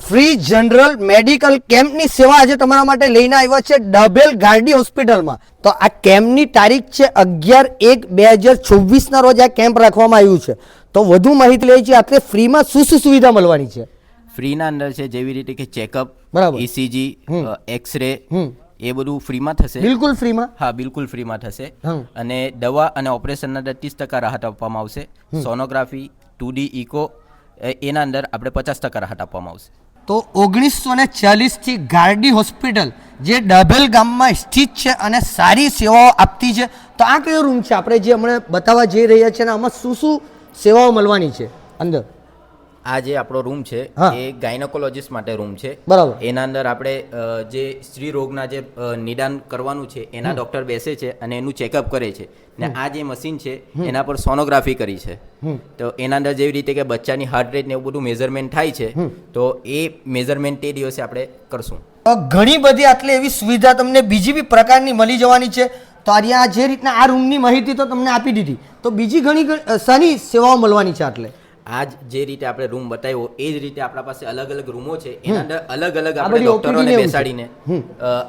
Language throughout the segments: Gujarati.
ફ્રી જનરલ મેડિકલ કેમ્પની સેવા આજે તમારા માટે લઈને આવ્યા છે ડબેલ ગાર્ડી હોસ્પિટલમાં. તો આ કેમ્પની તારીખ છે 11/1/2024 ના રોજ આ કેમ્પ રાખવામાં આવ્યું છે. તો વધુ માહિતી લઈ છે આપણે ફ્રીમાં શું શું સુવિધા મળવાની છે. ફ્રીના અંદર છે જેવી રીતે કે ચેકઅપ, બરાબર. ECG, એક્સરે એ બધું ફ્રીમાં થશે. બિલકુલ ફ્રીમાં? હા, બિલકુલ ફ્રીમાં થશે. અને દવા અને ઓપરેશનના અંદર 30% રાહત આપવામાં આવશે. સોનોગ્રાફી, 2D ઇકો એના અંદર આપણે 50% રાહત આપવામાં આવશે. તો 1940 થી ગાર્ડી હોસ્પિટલ જે ડભેલ ગામમાં સ્થિત છે અને સારી સેવાઓ આપતી છે. તો આ કયો રૂમ છે આપણે જે હમણાં બતાવવા જઈ રહ્યા છે અને આમાં શું શું સેવાઓ મળવાની છે અંદર? આ જે આપણો રૂમ છે હા. એ ગાયનેકોલોજીસ્ટ માટે રૂમ છે. બરાબર. એના અંદર આપણે જે સ્ત્રી રોગના જે નિદાન કરવાનું છે એના ડૉક્ટર બેસે છે અને એનું ચેકઅપ કરે છે. ને આ જે મશીન છે એના પર સોનોગ્રાફી કરી છે. તો એના અંદર જેવી રીતે કે બચ્ચાની હાર્ટ રેટ ને એવું બધું મેઝરમેન્ટ થાય છે, તો એ મેઝરમેન્ટ તે દિવસે આપણે કરશું. ઘણી બધી આટલી એવી સુવિધા તમને બીજી બી પ્રકારની મળી જવાની છે. તો આ જે રીતના આ રૂમની માહિતી તો તમને આપી દીધી, તો બીજી ઘણી સારી સેવાઓ મળવાની છે. આટલે આજ જે રીતે આપણે રૂમ બતાવ્યો એ જ રીતે આપણા પાસે અલગ અલગ રૂમો છે. એના અંદર અલગ અલગ આ આપણે બધી ડોક્ટરોને OPD ને એવું છે. બેસાડીને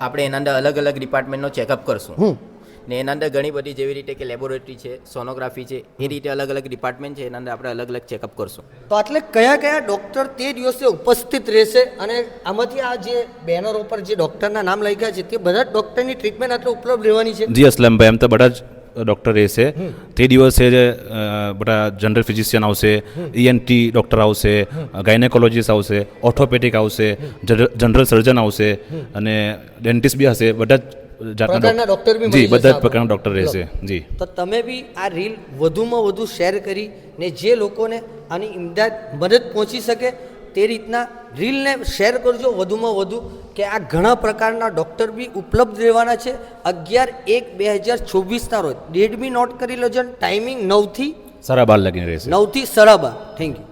આપણે એના અંદર અલગ અલગ ડિપાર્ટમેન્ટનો ચેકઅપ કરશું. ને એના અંદર ઘણી બધી જેવી રીતે કે લેબોરેટરી છે, સોનોગ્રાફી છે, એ રીતે અલગ અલગ ડિપાર્ટમેન્ટ છે. એના અંદર આપણે અલગ અલગ ચેકઅપ કરશું. તો એટલે કયા કયા ડોક્ટર તે દિવસે ઉપસ્થિત રહેશે અને આમાંથી આ જે બેનરો પર જે ડોક્ટરના નામ લખ્યા છે તે બધા જ ડોક્ટરની ટ્રીટમેન્ટ આટલે ઉપલબ્ધ રહેવાની છે? જી અસલમભાઈ, એમ તો બધા જ ડૉક્ટર રહેશે. તે દિવસે બધા જનરલ ફિઝિશિયન આવશે, ENT ડૉક્ટર આવશે, ગાયનેકોલોજીસ્ટ આવશે, ઓર્થોપેડિક આવશે, જનરલ સર્જન આવશે અને ડેન્ટિસ્ટ બી હશે. બધા જ પ્રકારના ડોક્ટર બી જી મળી બધા જ જશે પ્રકારના ડૉક્ટર રહેશે. જી, તો તમે બી આ રીલ વધુમાં વધુ શેર કરી ને જે લોકોને આની ઇમદાદ મદદ પહોંચી શકે તે રીતના રીલને શેર કરજો વધુમાં વધુ, કે આ ઘણા પ્રકારના ડૉક્ટર બી ઉપલબ્ધ રહેવાના છે 11/1/2024 ના રોજ. ડેટ બી નોટ કરી લેજો. ટાઈમિંગ 9 થી 12:30 લગીને રહેશે. 9 થી 12:30. Thank you.